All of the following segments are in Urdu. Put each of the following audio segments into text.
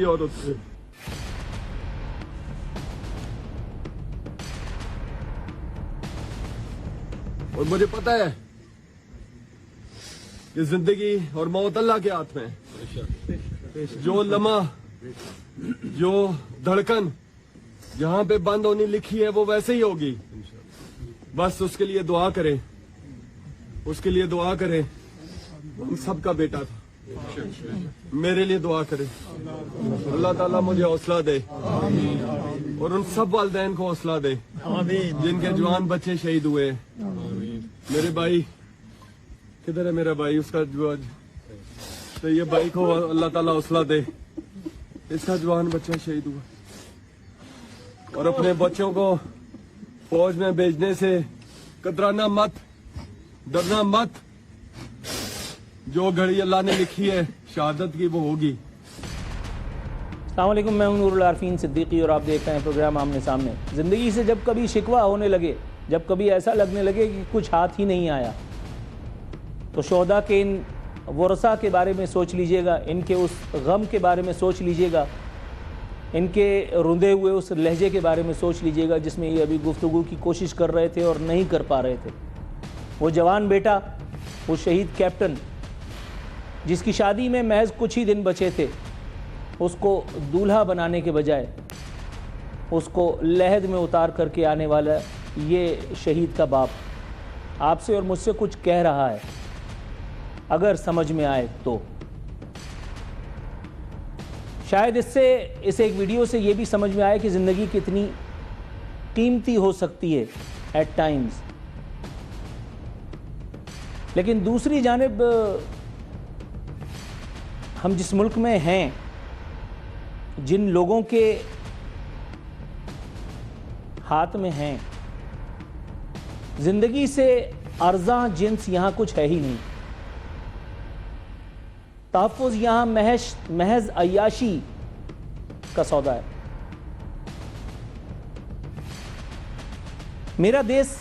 عورت ہے. اور مجھے پتا ہے کہ زندگی اور موت اللہ کے ہاتھ میں ہے. جو لمحہ جو دھڑکن جہاں پہ بند ہونی لکھی ہے وہ ویسے ہی ہوگی. بس اس کے لیے دعا کریں, اس کے لیے دعا کریں. ہم سب کا بیٹا تھا, میرے لیے دعا کریں. اللہ تعالیٰ مجھے حوصلہ دے اور ان سب والدین کو حوصلہ دے جن کے جوان بچے شہید ہوئے. میرے بھائی کدھر ہے؟ میرا بھائی, اس کا جو تو یہ بھائی کو اللہ تعالیٰ حوصلہ دے, اس کا جوان بچہ شہید ہوا. اور اپنے بچوں کو فوج میں بھیجنے سے کترانا مت, ڈرنا مت. جو گھڑی اللہ نے لکھی ہے شہادت کی وہ ہوگی. السلام علیکم, میں ہوں نور العارفین صدیقی اور آپ دیکھ رہے ہیں پروگرام آمنے سامنے. زندگی سے جب کبھی شکوہ ہونے لگے, جب کبھی ایسا لگنے لگے کہ کچھ ہاتھ ہی نہیں آیا, تو شہداء کے ان ورثاء کے بارے میں سوچ لیجئے گا, ان کے اس غم کے بارے میں سوچ لیجئے گا, ان کے روندے ہوئے اس لہجے کے بارے میں سوچ لیجئے گا جس میں یہ ابھی گفتگو کی کوشش کر رہے تھے اور نہیں کر پا رہے تھے. وہ جوان بیٹا, وہ شہید کیپٹن جس کی شادی میں محض کچھ ہی دن بچے تھے, اس کو دولہا بنانے کے بجائے اس کو لحد میں اتار کر کے آنے والا یہ شہید کا باپ آپ سے اور مجھ سے کچھ کہہ رہا ہے, اگر سمجھ میں آئے تو. شاید اس ایک ویڈیو سے یہ بھی سمجھ میں آئے کہ زندگی کتنی قیمتی ہو سکتی ہے ایٹ ٹائمز. لیکن دوسری جانب ہم جس ملک میں ہیں, جن لوگوں کے ہاتھ میں ہیں, زندگی سے ارزاں جنس یہاں کچھ ہے ہی نہیں. تحفظ یہاں محض عیاشی کا سودا ہے. میرا دیس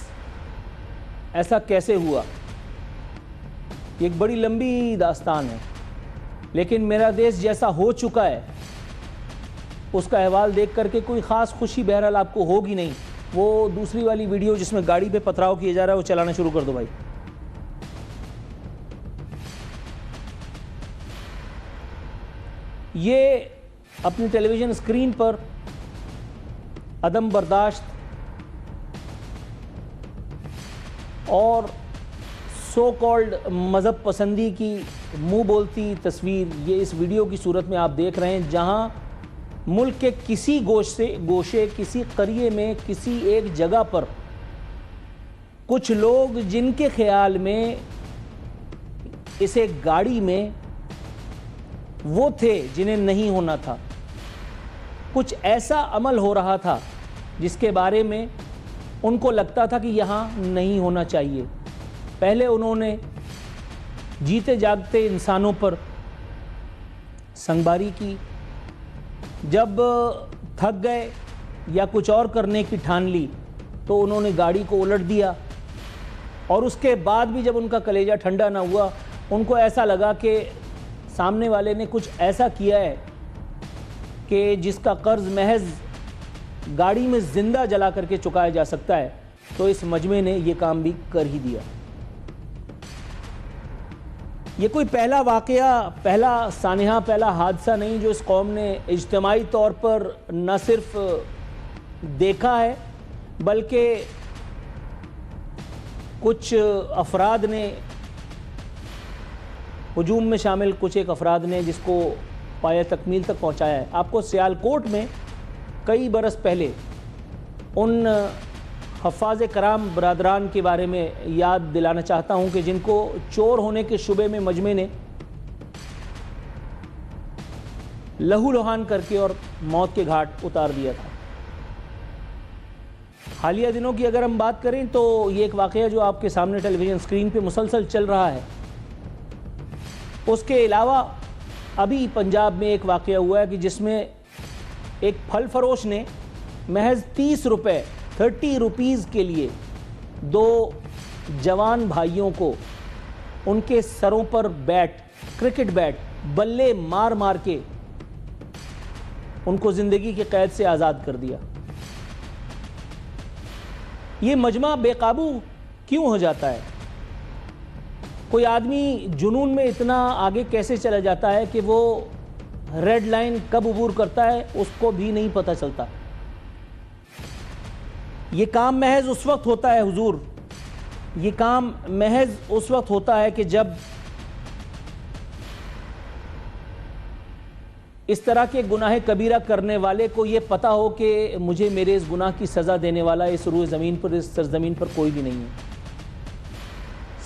ایسا کیسے ہوا, یہ ایک بڑی لمبی داستان ہے, لیکن میرا دیس جیسا ہو چکا ہے اس کا احوال دیکھ کر کے کوئی خاص خوشی بہرحال آپ کو ہوگی نہیں. وہ دوسری والی ویڈیو جس میں گاڑی پہ پتھراؤ کیا جا رہا ہے وہ چلانا شروع کر دو بھائی. یہ اپنی ٹیلی ویژن اسکرین پر عدم برداشت اور سو کالڈ مذہب پسندی کی منہ بولتی تصویر یہ اس ویڈیو کی صورت میں آپ دیکھ رہے ہیں, جہاں ملک کے کسی گوشے کسی قریے میں کسی ایک جگہ پر کچھ لوگ جن کے خیال میں اس ایک گاڑی میں وہ تھے جنہیں نہیں ہونا تھا, کچھ ایسا عمل ہو رہا تھا جس کے بارے میں ان کو لگتا تھا کہ یہاں نہیں ہونا چاہیے. پہلے انہوں نے جیتے جاگتے انسانوں پر سنگباری کی, جب تھک گئے یا کچھ اور کرنے کی ٹھان لی تو انہوں نے گاڑی کو الٹ دیا, اور اس کے بعد بھی جب ان کا کلیجہ ٹھنڈا نہ ہوا ان کو ایسا لگا کہ سامنے والے نے کچھ ایسا کیا ہے کہ جس کا قرض محض گاڑی میں زندہ جلا کر کے چکایا جا سکتا ہے, تو اس مجمع نے یہ کام بھی کر ہی دیا. یہ کوئی پہلا واقعہ, پہلا سانحہ, پہلا حادثہ نہیں جو اس قوم نے اجتماعی طور پر نہ صرف دیکھا ہے بلکہ کچھ افراد نے, ہجوم میں شامل کچھ ایک افراد نے جس کو پایہ تکمیل تک پہنچایا ہے. آپ کو سیالکوٹ میں کئی برس پہلے ان حفاظ کرام برادران کے بارے میں یاد دلانا چاہتا ہوں کہ جن کو چور ہونے کے شبے میں مجمع نے لہو لہان کر کے اور موت کے گھاٹ اتار دیا تھا. حالیہ دنوں کی اگر ہم بات کریں تو یہ ایک واقعہ جو آپ کے سامنے ٹیلی ویژن اسکرین پہ مسلسل چل رہا ہے, اس کے علاوہ ابھی پنجاب میں ایک واقعہ ہوا ہے کہ جس میں ایک پھل فروش نے محض 30 روپے 30 روپیز کے لیے دو جوان بھائیوں کو ان کے سروں پر بیٹ, کرکٹ بیٹ, بلے مار مار کے ان کو زندگی کی قید سے آزاد کر دیا۔ یہ مجمع بے قابو کیوں ہو جاتا ہے؟ کوئی آدمی جنون میں اتنا آگے کیسے چلا جاتا ہے کہ وہ ریڈ لائن کب عبور کرتا ہے اس کو بھی نہیں پتہ چلتا۔ یہ کام محض اس وقت ہوتا ہے حضور، یہ کام محض اس وقت ہوتا ہے کہ جب اس طرح کے گناہ کبیرہ کرنے والے کو یہ پتہ ہو کہ مجھے میرے اس گناہ کی سزا دینے والا اس روئے زمین پر، اس سرزمین پر کوئی بھی نہیں ہے۔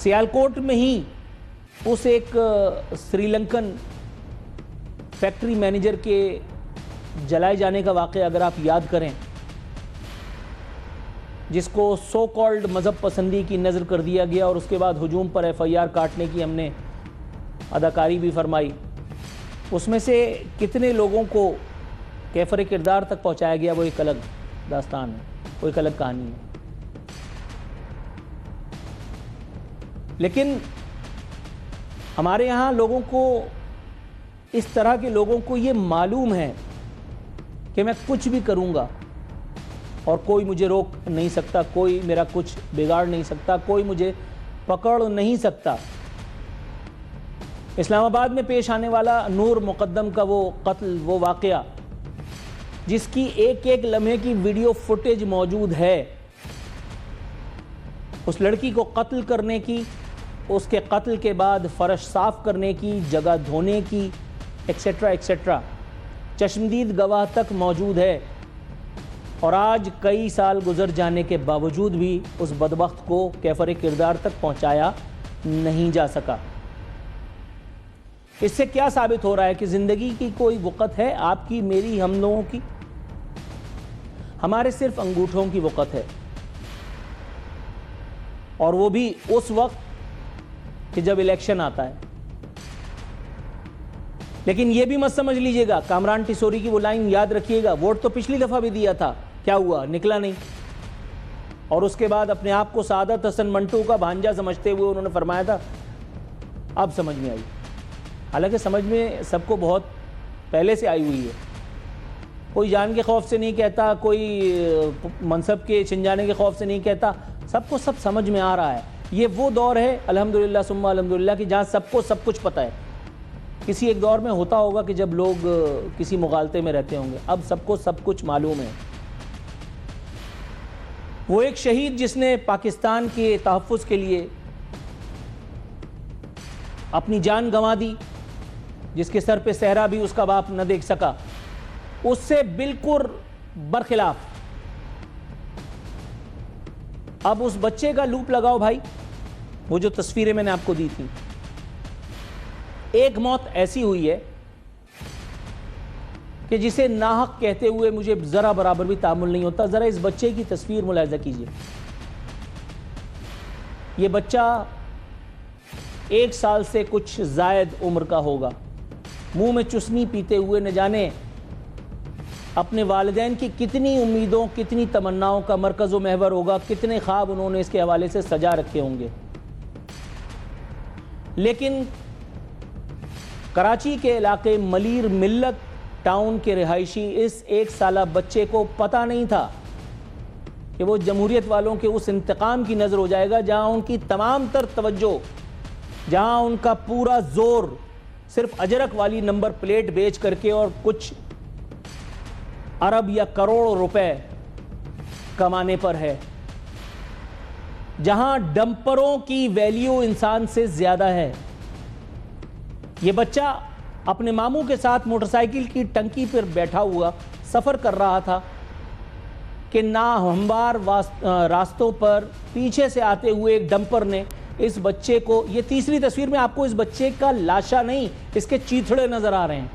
سیالکوٹ میں ہی اس ایک سری لنکن فیکٹری مینیجر کے جلائے جانے کا واقعہ اگر آپ یاد کریں، جس کو سو کالڈ مذہب پسندی کی نظر کر دیا گیا اور اس کے بعد ہجوم پر ایف آئی آر کاٹنے کی ہم نے اداکاری بھی فرمائی، اس میں سے کتنے لوگوں کو کیفر کردار تک پہنچایا گیا، وہ ایک الگ داستان ہے، وہ ایک الگ کہانی ہے۔ لیکن ہمارے یہاں لوگوں کو، اس طرح کے لوگوں کو یہ معلوم ہے کہ میں کچھ بھی کروں گا اور کوئی مجھے روک نہیں سکتا، کوئی میرا کچھ بگاڑ نہیں سکتا، کوئی مجھے پکڑ نہیں سکتا۔ اسلام آباد میں پیش آنے والا نور مقدم کا وہ قتل، وہ واقعہ جس کی ایک ایک لمحے کی ویڈیو فوٹیج موجود ہے، اس لڑکی کو قتل کرنے کی، اس کے قتل کے بعد فرش صاف کرنے کی، جگہ دھونے کی، ایکسیٹرا ایکسیٹرا، چشمدید گواہ تک موجود ہے، اور آج کئی سال گزر جانے کے باوجود بھی اس بدبخت کو کیفر کردار تک پہنچایا نہیں جا سکا۔ اس سے کیا ثابت ہو رہا ہے کہ زندگی کی کوئی وقت ہے، آپ کی، میری، ہم لوگوں کی؟ ہمارے صرف انگوٹھوں کی وقت ہے، اور وہ بھی اس وقت کہ جب الیکشن آتا ہے۔ لیکن یہ بھی مت سمجھ لیجئے گا، کامران ٹیسوری کی وہ لائن یاد رکھیے گا، ووٹ تو پچھلی دفعہ بھی دیا تھا، کیا ہوا؟ نکلا نہیں۔ اور اس کے بعد اپنے آپ کو سعادت حسن منٹو کا بھانجا سمجھتے ہوئے انہوں نے فرمایا تھا اب سمجھ میں آئی۔ حالانکہ سمجھ میں سب کو بہت پہلے سے آئی ہوئی ہے، کوئی جان کے خوف سے نہیں کہتا، کوئی منصب کے چھن جانے کے خوف سے نہیں کہتا، سب کو سب سمجھ میں آ رہا ہے۔ یہ وہ دور ہے الحمدللہ ثم الحمدللہ کہ جہاں سب کو سب کچھ پتہ ہے۔ کسی ایک دور میں ہوتا ہوگا کہ جب لوگ کسی مغالطے میں رہتے ہوں گے، اب سب کو سب کچھ معلوم ہے۔ وہ ایک شہید جس نے پاکستان کے تحفظ کے لیے اپنی جان گنوا دی، جس کے سر پہ صحرا بھی اس کا باپ نہ دیکھ سکا، اس سے بالکل برخلاف اب اس بچے کا لوپ لگاؤ بھائی۔ وہ جو تصویریں میں نے آپ کو دی تھی، ایک موت ایسی ہوئی ہے کہ جسے ناحق کہتے ہوئے مجھے ذرا برابر بھی تحمل نہیں ہوتا۔ ذرا اس بچے کی تصویر ملاحظہ کیجئے، یہ بچہ 1 سال سے کچھ زائد عمر کا ہوگا، منہ میں چسنی پیتے ہوئے نہ جانے اپنے والدین کی کتنی امیدوں، کتنی تمناؤں کا مرکز و محور ہوگا، کتنے خواب انہوں نے اس کے حوالے سے سجا رکھے ہوں گے۔ لیکن کراچی کے علاقے ملیر ملت ٹاؤن کے رہائشی اس 1 سالہ بچے کو پتہ نہیں تھا کہ وہ جمہوریت والوں کے اس انتقام کی نظر ہو جائے گا جہاں ان کی تمام تر توجہ، جہاں ان کا پورا زور صرف اجرک والی نمبر پلیٹ بیچ کر کے اور کچھ ارب یا کروڑ روپے کمانے پر ہے، جہاں ڈمپروں کی ویلیو انسان سے زیادہ ہے۔ یہ بچہ اپنے ماموں کے ساتھ موٹر سائیکل کی ٹنکی پر بیٹھا ہوا سفر کر رہا تھا کہ ناہموار راستوں پر پیچھے سے آتے ہوئے ایک ڈمپر نے اس بچے کو، یہ تیسری تصویر میں آپ کو اس بچے کا لاشا نہیں، اس کے چیتھڑے نظر آ رہے ہیں۔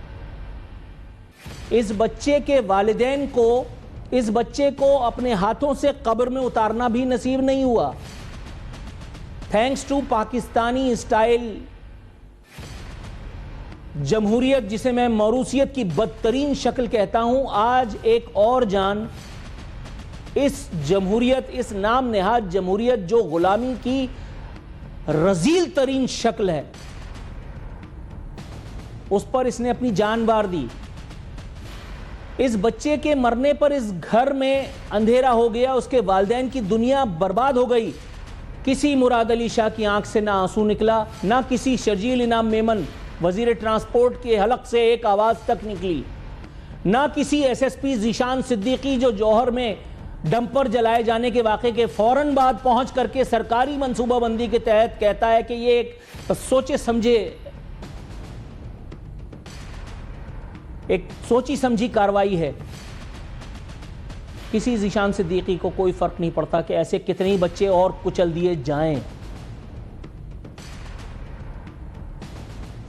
اس بچے کے والدین کو اس بچے کو اپنے ہاتھوں سے قبر میں اتارنا بھی نصیب نہیں ہوا۔ تھینکس ٹو پاکستانی اسٹائل جمہوریت، جسے میں موروثیت کی بدترین شکل کہتا ہوں، آج ایک اور جان اس جمہوریت، اس نام نہاد جمہوریت جو غلامی کی رذیل ترین شکل ہے، اس پر اس نے اپنی جان بار دی۔ اس بچے کے مرنے پر اس گھر میں اندھیرا ہو گیا, اس کے والدین کی دنیا برباد ہو گئی. کسی مراد علی شاہ کی آنکھ سے نہ آنسو نکلا, نہ کسی شرجیل انعام میمن وزیر ٹرانسپورٹ کے حلق سے ایک آواز تک نکلی, نہ کسی S S P Zeeshan Siddiqui جو جوہر میں ڈمپر جلائے جانے کے واقعے کے فوراً بعد پہنچ کر کے سرکاری منصوبہ بندی کے تحت کہتا ہے کہ یہ ایک سوچے سمجھی کارروائی ہے. کسی ذیشان صدیقی کو کوئی فرق نہیں پڑتا کہ ایسے کتنے بچے اور کچل دیے جائیں.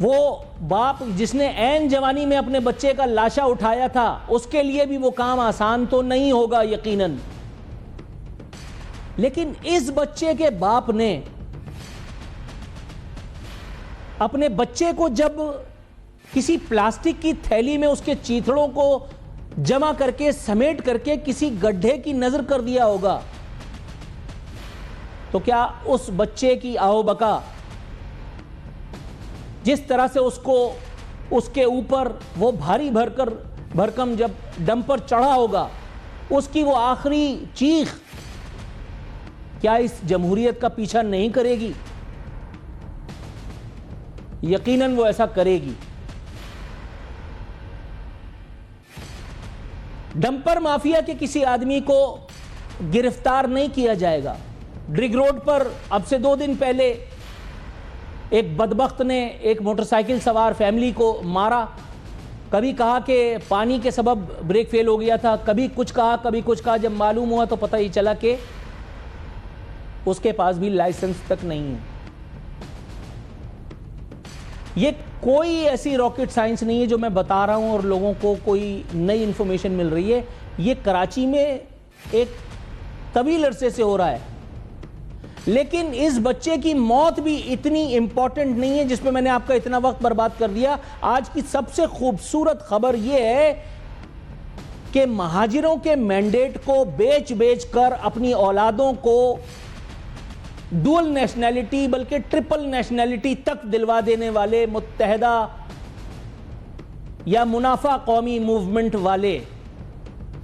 وہ باپ جس نے عین جوانی میں اپنے بچے کا لاشا اٹھایا تھا, اس کے لیے بھی وہ کام آسان تو نہیں ہوگا یقیناً, لیکن اس بچے کے باپ نے اپنے بچے کو جب کسی پلاسٹک کی تھیلی میں اس کے چیتڑوں کو جمع کر کے سمیٹ کر کے کسی گڈھے کی نظر کر دیا ہوگا, تو کیا اس بچے کی آہو بکا جس طرح سے اس کے اوپر وہ بھاری بھرکم جب ڈمپر چڑھا ہوگا, اس کی وہ آخری چیخ کیا اس جمہوریت کا پیچھا نہیں کرے گی؟ یقیناً وہ ایسا کرے گی. ڈمپر مافیا کے کسی آدمی کو گرفتار نہیں کیا جائے گا. ڈرگ روڈ پر اب سے 2 دن پہلے ایک بدبخت نے ایک موٹر سائیکل سوار فیملی کو مارا. کبھی کہا کہ پانی کے سبب بریک فیل ہو گیا تھا, کبھی کچھ کہا. جب معلوم ہوا تو پتہ ہی چلا کہ اس کے پاس بھی لائسنس تک نہیں ہے. یہ کوئی ایسی راکٹ سائنس نہیں ہے جو میں بتا رہا ہوں اور لوگوں کو کوئی نئی انفارمیشن مل رہی ہے. یہ کراچی میں ایک طویل عرصے سے ہو رہا ہے, لیکن اس بچے کی موت بھی اتنی امپورٹنٹ نہیں ہے جس پہ میں نے آپ کا اتنا وقت برباد کر دیا. آج کی سب سے خوبصورت خبر یہ ہے کہ مہاجروں کے مینڈیٹ کو بیچ کر اپنی اولادوں کو ڈول نیشنلٹی بلکہ ٹرپل نیشنلٹی تک دلوا دینے والے متحدہ یا منافع قومی موومنٹ والے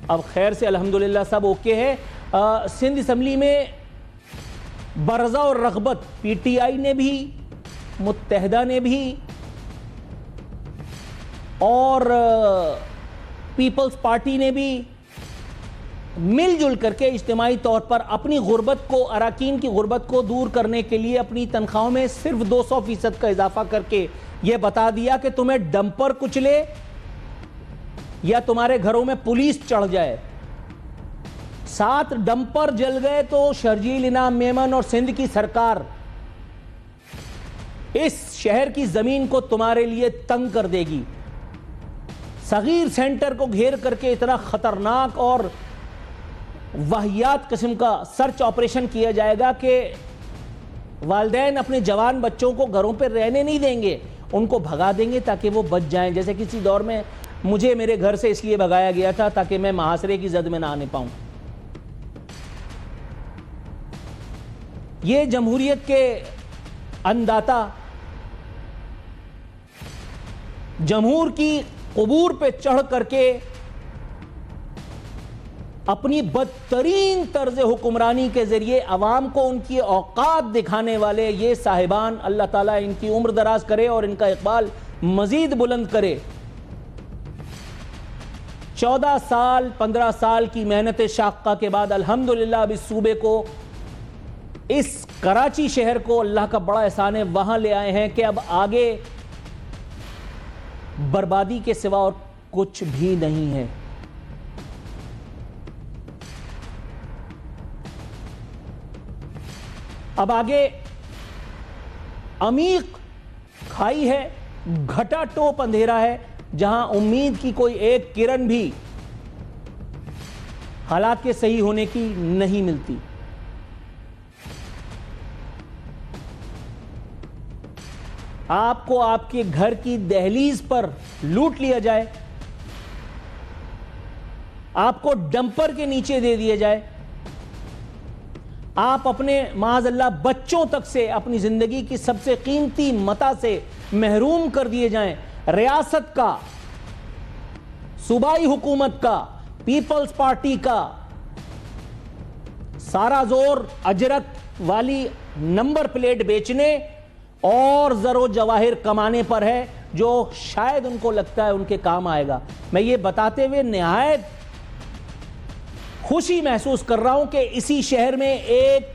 اب خیر سے الحمدللہ سب اوکے ہے. سندھ اسمبلی میں برزہ اور رغبت پی ٹی آئی نے بھی, متحدہ نے بھی اور پیپلز پارٹی نے بھی مل جل کر کے اجتماعی طور پر اپنی غربت کو, اراکین کی غربت کو دور کرنے کے لیے اپنی تنخواہوں میں صرف 200% کا اضافہ کر کے یہ بتا دیا کہ تمہیں ڈمپر کچلے یا تمہارے گھروں میں پولیس چڑھ جائے. 7 ڈمپر جل گئے تو شرجیل انعام میمن اور سندھ کی سرکار اس شہر کی زمین کو تمہارے لیے تنگ کر دے گی. صغیر سینٹر کو گھیر کر کے اتنا خطرناک اور واہیات قسم کا سرچ آپریشن کیا جائے گا کہ والدین اپنے جوان بچوں کو گھروں پہ رہنے نہیں دیں گے, ان کو بھگا دیں گے تاکہ وہ بچ جائیں. جیسے کسی دور میں مجھے میرے گھر سے اس لیے بھگایا گیا تھا تاکہ میں محاصرے کی زد میں نہ آنے پاؤں. یہ جمہوریت کے انداتا جمہور کی قبور پہ چڑھ کر کے اپنی بدترین طرز حکمرانی کے ذریعے عوام کو ان کی اوقات دکھانے والے یہ صاحبان, اللہ تعالیٰ ان کی عمر دراز کرے اور ان کا اقبال مزید بلند کرے. 14 سال 15 سال کی محنت شاقہ کے بعد الحمدللہ اب اس صوبے کو, اس کراچی شہر کو اللہ کا بڑا احسان ہے, وہاں لے آئے ہیں کہ اب آگے بربادی کے سوا اور کچھ بھی نہیں ہے. اب آگے عمیق کھائی ہے, گھٹا ٹوپ اندھیرا ہے, جہاں امید کی کوئی ایک کرن بھی حالات کے صحیح ہونے کی نہیں ملتی. آپ کو آپ کے گھر کی دہلیز پر لوٹ لیا جائے, آپ کو ڈمپر کے نیچے دے دیا جائے, آپ اپنے معاذ اللہ بچوں تک سے اپنی زندگی کی سب سے قیمتی متاع سے محروم کر دیے جائیں, ریاست کا صوبائی حکومت کا, پیپلز پارٹی کا سارا زور اجرت والی نمبر پلیٹ بیچنے اور زر و جواہر کمانے پر ہے, جو شاید ان کو لگتا ہے ان کے کام آئے گا. میں یہ بتاتے ہوئے نہایت خوشی محسوس کر رہا ہوں کہ اسی شہر میں ایک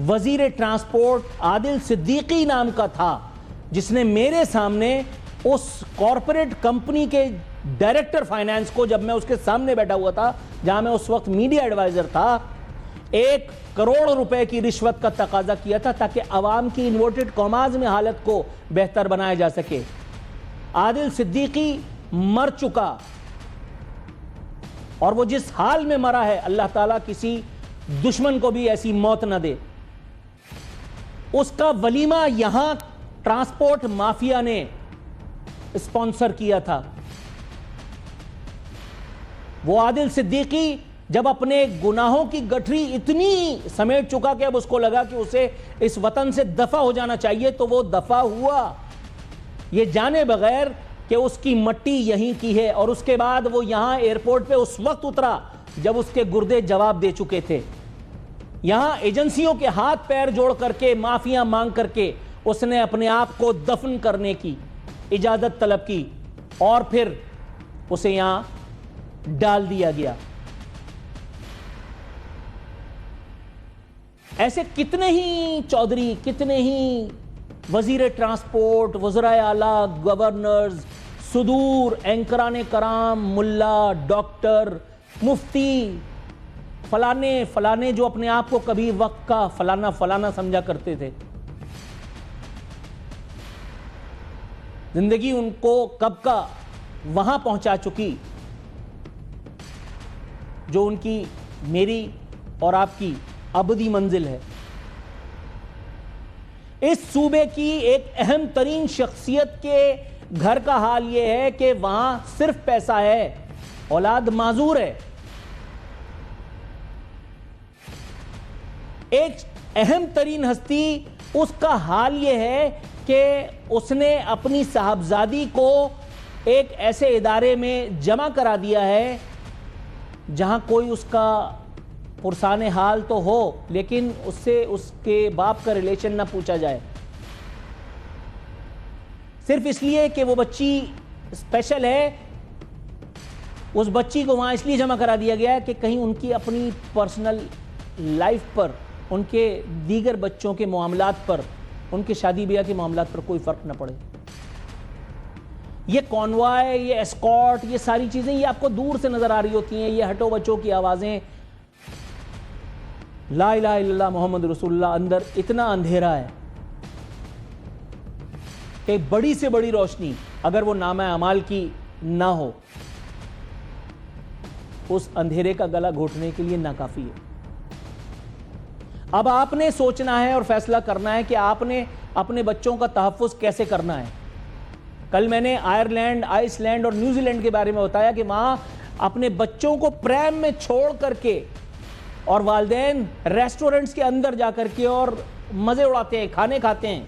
وزیر ٹرانسپورٹ عادل صدیقی نام کا تھا, جس نے میرے سامنے اس کارپوریٹ کمپنی کے ڈائریکٹر فائنانس کو, جب میں اس کے سامنے بیٹھا ہوا تھا جہاں میں اس وقت میڈیا ایڈوائزر تھا, 1 کروڑ روپے کی رشوت کا تقاضا کیا تھا تاکہ عوام کی انورٹڈ کاماز میں حالت کو بہتر بنایا جا سکے. عادل صدیقی مر چکا, اور وہ جس حال میں مرا ہے اللہ تعالیٰ کسی دشمن کو بھی ایسی موت نہ دے. اس کا ولیمہ یہاں ٹرانسپورٹ مافیا نے اسپانسر کیا تھا. وہ عادل صدیقی جب اپنے گناہوں کی گٹھری اتنی سمیٹ چکا کہ اب اس کو لگا کہ اسے اس وطن سے دفع ہو جانا چاہیے, تو وہ دفع ہوا, یہ جانے بغیر کہ اس کی مٹی یہیں کی ہے. اور اس کے بعد وہ یہاں ایئرپورٹ پہ اس وقت اترا جب اس کے گردے جواب دے چکے تھے. یہاں ایجنسیوں کے ہاتھ پیر جوڑ کر کے, معافیاں مانگ کر کے اس نے اپنے آپ کو دفن کرنے کی اجازت طلب کی, اور پھر اسے یہاں ڈال دیا گیا. ایسے کتنے ہی چودھری, کتنے ہی وزیر ٹرانسپورٹ, وزرائے اعلیٰ, گورنرز, صدور, اینکران کرام, ملا, ڈاکٹر, مفتی, فلانے جو اپنے آپ کو کبھی وقت کا فلانا سمجھا کرتے تھے, زندگی ان کو کب کا وہاں پہنچا چکی جو ان کی, میری اور آپ کی ابدی منزل ہے. اس صوبے کی ایک اہم ترین شخصیت کے گھر کا حال یہ ہے کہ وہاں صرف پیسہ ہے, اولاد معذور ہے. ایک اہم ترین ہستی, اس کا حال یہ ہے کہ اس نے اپنی صاحبزادی کو ایک ایسے ادارے میں جمع کرا دیا ہے جہاں کوئی اس کا پرسان حال تو ہو, لیکن اس سے اس کے باپ کا ریلیشن نہ پوچھا جائے, صرف اس لیے کہ وہ بچی اسپیشل ہے. اس بچی کو وہاں اس لیے جمع کرا دیا گیا ہے کہ کہیں ان کی اپنی پرسنل لائف پر, ان کے دیگر بچوں کے معاملات پر, ان کے شادی بیاہ کے معاملات پر کوئی فرق نہ پڑے. یہ کانوائے, یہ اسکارٹ, یہ ساری چیزیں یہ آپ کو دور سے نظر آ رہی ہوتی ہیں, یہ ہٹو بچوں کی آوازیں, لا الہ الا اللہ محمد رسول اللہ, اندر اتنا اندھیرا ہے کہ بڑی سے بڑی روشنی اگر وہ نامہ اعمال کی نہ ہو, اس اندھیرے کا گلا گھونٹنے کے لیے ناکافی ہے. اب آپ نے سوچنا ہے اور فیصلہ کرنا ہے کہ آپ نے اپنے بچوں کا تحفظ کیسے کرنا ہے. کل میں نے آئرلینڈ, آئس لینڈ اور نیوزی لینڈ کے بارے میں بتایا کہ وہاں اپنے بچوں کو پریم میں چھوڑ کر کے اور والدین ریسٹورنٹس کے اندر جا کر کے اور مزے اڑاتے ہیں, کھانے کھاتے ہیں,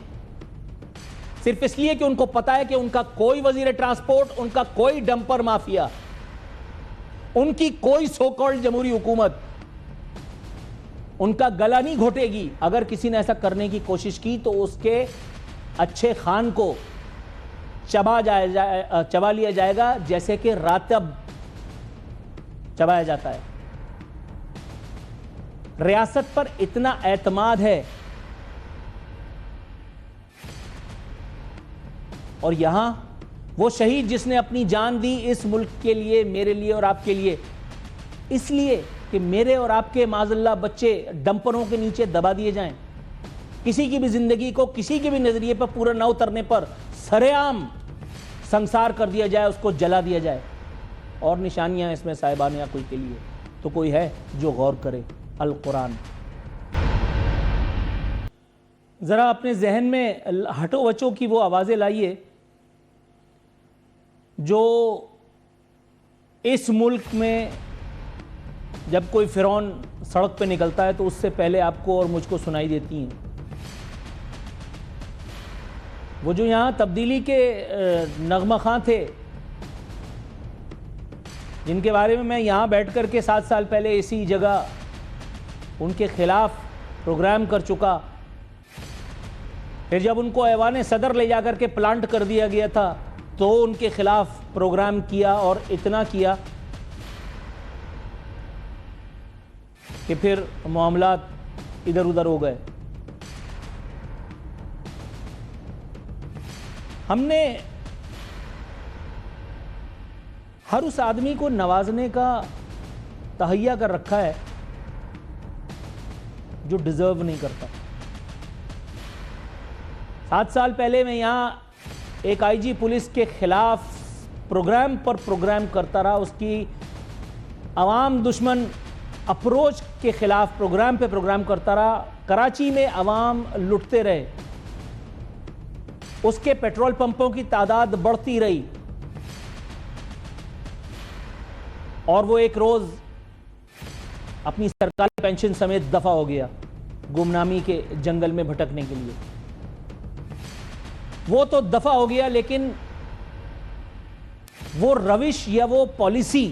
صرف اس لیے کہ ان کو پتا ہے کہ ان کا کوئی وزیر ٹرانسپورٹ, ان کا کوئی ڈمپر مافیا, ان کی کوئی سو کالڈ جمہوری حکومت ان کا گلا نہیں گھوٹے گی. اگر کسی نے ایسا کرنے کی کوشش کی تو اس کے اچھے خان کو چبا لیا جائے گا جیسے کہ راتب چبایا جاتا ہے. ریاست پر اتنا اعتماد ہے, اور یہاں وہ شہید جس نے اپنی جان دی اس ملک کے لیے, میرے لیے اور آپ کے لیے, اس لیے کہ میرے اور آپ کے معاذ اللہ بچے ڈمپروں کے نیچے دبا دیے جائیں, کسی کی بھی زندگی کو کسی کے بھی نظریے پر پورا نہ اترنے پر سرے عام سنسار کر دیا جائے, اس کو جلا دیا جائے. اور نشانیاں اس میں صاحبان یا کوئی کے لیے تو کوئی ہے جو غور کرے. القرآن. ذرا اپنے ذہن میں ہٹو بچوں کی وہ آوازیں لائیے جو اس ملک میں جب کوئی فرعون سڑک پہ نکلتا ہے تو اس سے پہلے آپ کو اور مجھ کو سنائی دیتی ہیں. وہ جو یہاں تبدیلی کے نغمہ خواں تھے جن کے بارے میں یہاں بیٹھ کر کے 7 سال پہلے اسی جگہ ان کے خلاف پروگرام کر چکا. پھر جب ان کو ایوان صدر لے جا کر کے پلانٹ کر دیا گیا تھا تو ان کے خلاف پروگرام کیا اور اتنا کیا کہ پھر معاملات ادھر ادھر ہو گئے. ہم نے ہر اس آدمی کو نوازنے کا تہیا کر رکھا ہے جو ڈیزرو نہیں کرتا. 7 سال پہلے میں یہاں ایک آئی جی پولیس کے خلاف پروگرام پر پروگرام کرتا رہا, اس کی عوام دشمن اپروچ کے خلاف پروگرام پہ پروگرام کرتا رہا. کراچی میں عوام لٹتے رہے, اس کے پیٹرول پمپوں کی تعداد بڑھتی رہی اور وہ ایک روز اپنی سرکاری پینشن سمیت دفع ہو گیا گمنامی کے جنگل میں بھٹکنے کے لیے. وہ تو دفع ہو گیا, لیکن وہ روش یا وہ پالیسی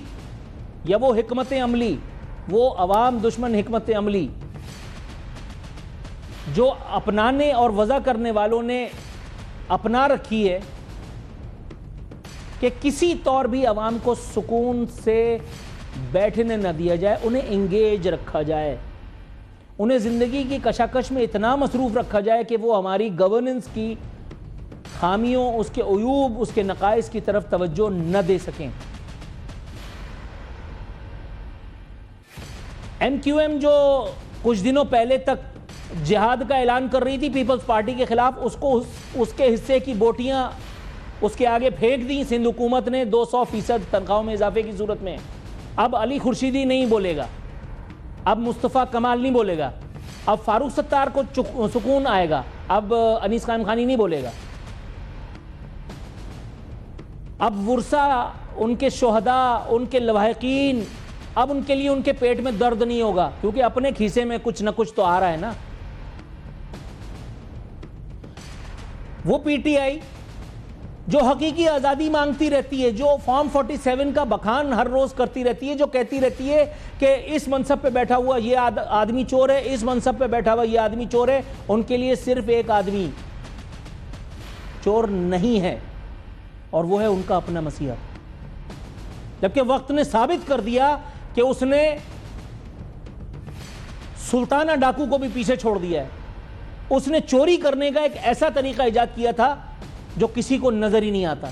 یا وہ حکمت عملی, وہ عوام دشمن حکمت عملی جو اپنانے اور وضع کرنے والوں نے اپنا رکھی ہے کہ کسی طور بھی عوام کو سکون سے بیٹھنے نہ دیا جائے, انہیں انگیج رکھا جائے, انہیں زندگی کی کشاکش میں اتنا مصروف رکھا جائے کہ وہ ہماری گورننس کی خامیوں, اس کے عیوب, اس کے نقائص کی طرف توجہ نہ دے سکیں. ایم کیو ایم جو کچھ دنوں پہلے تک جہاد کا اعلان کر رہی تھی پیپلز پارٹی کے خلاف, اس کو اس کے حصے کی بوٹیاں اس کے آگے پھینک دیں سندھ حکومت نے 200% تنخواہوں میں اضافے کی صورت میں. اب علی خورشیدی نہیں بولے گا, اب مصطفیٰ کمال نہیں بولے گا, اب فاروق ستار کو سکون آئے گا, اب انیس قائم خانی نہیں بولے گا, اب ورثہ, ان کے شہداء, ان کے لواحقین, اب ان کے لیے ان کے پیٹ میں درد نہیں ہوگا کیونکہ اپنے کھیسے میں کچھ نہ کچھ تو آ رہا ہے نا. وہ پی ٹی آئی جو حقیقی آزادی مانگتی رہتی ہے, جو فارم 47 کا بخان ہر روز کرتی رہتی ہے, جو کہتی رہتی ہے کہ اس منصب پہ بیٹھا ہوا یہ آدمی چور ہے, اس منصب پہ بیٹھا ہوا یہ آدمی چور ہے, ان کے لیے صرف ایک آدمی چور نہیں ہے اور وہ ہے ان کا اپنا مسیحا. جبکہ وقت نے ثابت کر دیا کہ اس نے سلطانہ ڈاکو کو بھی پیچھے چھوڑ دیا ہے. اس نے چوری کرنے کا ایک ایسا طریقہ ایجاد کیا تھا جو کسی کو نظر ہی نہیں آتا.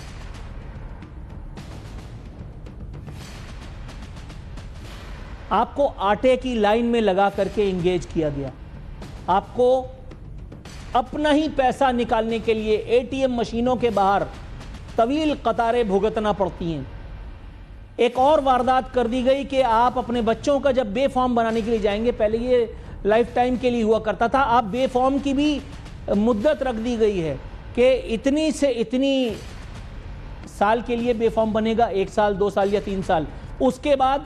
آپ کو آٹے کی لائن میں لگا کر کے انگیج کیا گیا, آپ کو اپنا ہی پیسہ نکالنے کے لیے اے ٹی ایم مشینوں کے باہر طویل قطاریں بھگتنا پڑتی ہیں. ایک اور واردات کر دی گئی کہ آپ اپنے بچوں کا جب بے فارم بنانے کے لیے جائیں گے, پہلے یہ لائف ٹائم کے لیے ہوا کرتا تھا, آپ بے فارم کی بھی مدت رکھ دی گئی ہے کہ اتنی سے اتنی سال کے لیے بے فارم بنے گا, 1 سال 2 سال یا 3 سال. اس کے بعد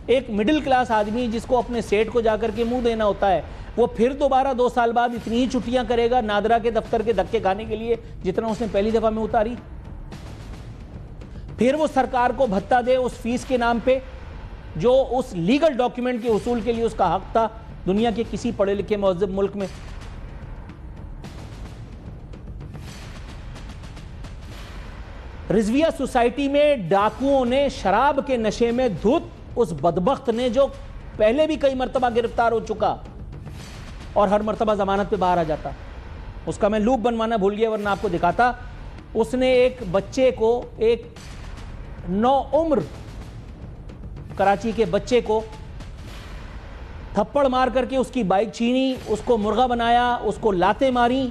ایک مڈل کلاس آدمی جس کو اپنے سیٹ کو جا کر کے منہ دینا ہوتا ہے, وہ پھر دوبارہ 2 سال بعد اتنی ہی چھٹیاں کرے گا نادرا کے دفتر کے دھکے کھانے کے لیے جتنا اس نے پہلی دفعہ میں اتاری. پھر وہ سرکار کو بھتہ دے اس فیس کے نام پہ جو اس لیگل ڈاکیومنٹ کے حصول کے لیے اس کا حق تھا دنیا کے کسی پڑھے لکھے مہذب ملک میں. رضویہ سوسائٹی میں ڈاکوؤں نے شراب کے نشے میں دھت اس بدبخت نے, جو پہلے بھی کئی مرتبہ گرفتار ہو چکا اور ہر مرتبہ ضمانت پہ باہر آ جاتا, اس کا میں لوپ بنوانا بھول گیا ورنہ آپ کو دکھاتا. اس نے ایک بچے کو, ایک 9 عمر کراچی کے بچے کو تھپڑ مار کر کے اس کی بائک چھینی, اس کو مرغا بنایا, اس کو لاتیں ماری,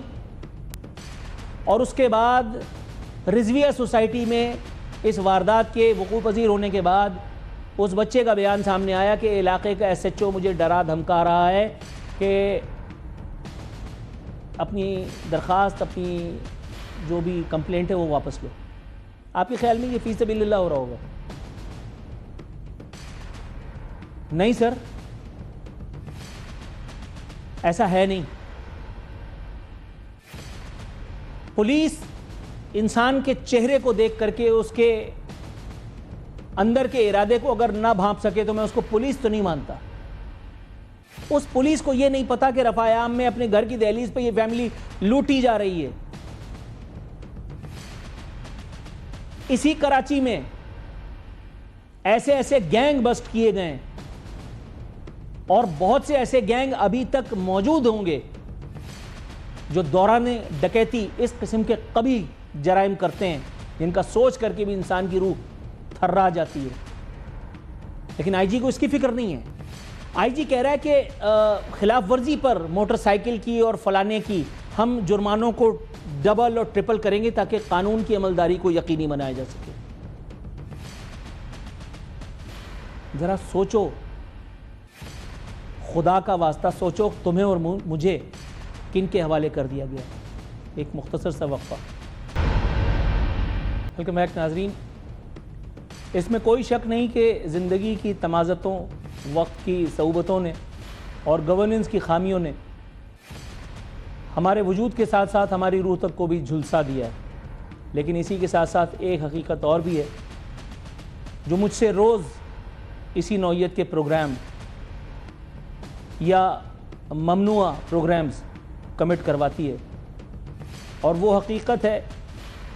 اور اس کے بعد رضویہ سوسائٹی میں اس واردات کے وقوع پذیر ہونے کے بعد اس بچے کا بیان سامنے آیا کہ علاقے کا ایس ایچ او مجھے ڈرا دھمکا رہا ہے کہ اپنی درخواست, اپنی جو بھی کمپلینٹ ہے وہ واپس لو. آپ کے خیال میں یہ فی سبیل اللہ ہو رہا ہوگا؟ نہیں سر, ایسا ہے نہیں. پولیس انسان کے چہرے کو دیکھ کر کے اس کے اندر کے ارادے کو اگر نہ بھانپ سکے تو میں اس کو پولیس تو نہیں مانتا. اس پولیس کو یہ نہیں پتا کہ رفاع عام میں اپنے گھر کی دہلیز پہ یہ فیملی لوٹی جا رہی ہے. اسی کراچی میں ایسے ایسے گینگ بسٹ کیے گئے اور بہت سے ایسے گینگ ابھی تک موجود ہوں گے جو دوران ڈکیتی اس قسم کے قبیح جرائم کرتے ہیں جن کا سوچ کر کے بھی انسان کی روح تھرا جاتی ہے. لیکن آئی جی کو اس کی فکر نہیں ہے. آئی جی کہہ رہا ہے کہ خلاف ورزی پر موٹر سائیکل کی اور فلانے کی ہم جرمانوں کو ڈبل اور ٹرپل کریں گے تاکہ قانون کی عملداری کو یقینی بنایا جا سکے. ذرا سوچو, خدا کا واسطہ سوچو, تمہیں اور مجھے کن کے حوالے کر دیا گیا. ایک مختصر سا وقفہ. ویلکم بیک ناظرین. اس میں کوئی شک نہیں کہ زندگی کی تمازتوں, وقت کی صعوبتوں نے اور گورننس کی خامیوں نے ہمارے وجود کے ساتھ ساتھ ہماری روح تک کو بھی جھلسا دیا ہے. لیکن اسی کے ساتھ ساتھ ایک حقیقت اور بھی ہے جو مجھ سے روز اسی نوعیت کے پروگرام یا ممنوعہ پروگرامز کمٹ کرواتی ہے, اور وہ حقیقت ہے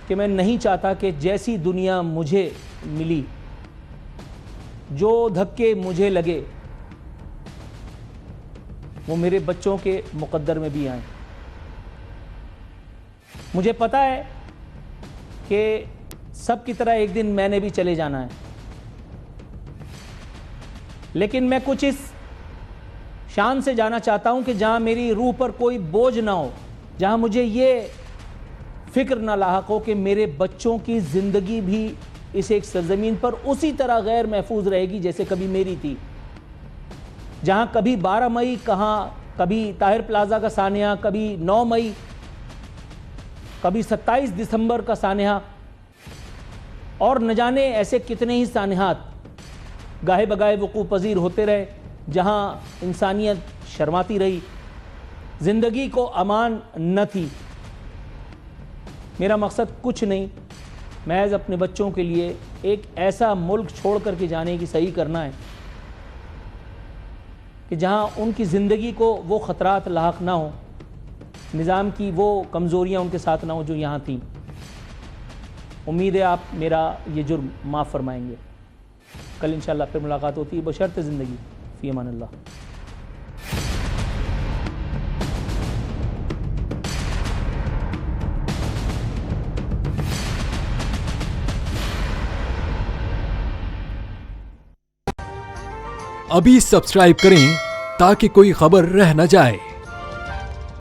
کہ میں نہیں چاہتا کہ جیسی دنیا مجھے ملی, جو دھکے مجھے لگے, وہ میرے بچوں کے مقدر میں بھی آئیں. مجھے پتا ہے کہ سب کی طرح ایک دن میں نے بھی چلے جانا ہے, لیکن میں کچھ اس شان سے جانا چاہتا ہوں کہ جہاں میری روح پر کوئی بوجھ نہ ہو, جہاں مجھے یہ فکر نہ لاحق ہو کہ میرے بچوں کی زندگی بھی اس ایک سرزمین پر اسی طرح غیر محفوظ رہے گی جیسے کبھی میری تھی. جہاں کبھی 12 مئی, کہاں کبھی طاہر پلازا کا سانحہ, کبھی 9 مئی, کبھی 27 دسمبر کا سانحہ, اور نہ جانے ایسے کتنے ہی سانحات گاہے بگاہے وقوع پذیر ہوتے رہے جہاں انسانیت شرماتی رہی, زندگی کو امان نہ تھی. میرا مقصد کچھ نہیں, محض اپنے بچوں کے لیے ایک ایسا ملک چھوڑ کر کے جانے کی صحیح کرنا ہے کہ جہاں ان کی زندگی کو وہ خطرات لاحق نہ ہوں, نظام کی وہ کمزوریاں ان کے ساتھ نہ ہوں جو یہاں تھیں. امید ہے آپ میرا یہ جرم معاف فرمائیں گے. کل انشاءاللہ پھر ملاقات ہوتی ہے بشرط زندگی. فی امان اللہ. ابھی سبسکرائب کریں تاکہ کوئی خبر رہ نہ جائے.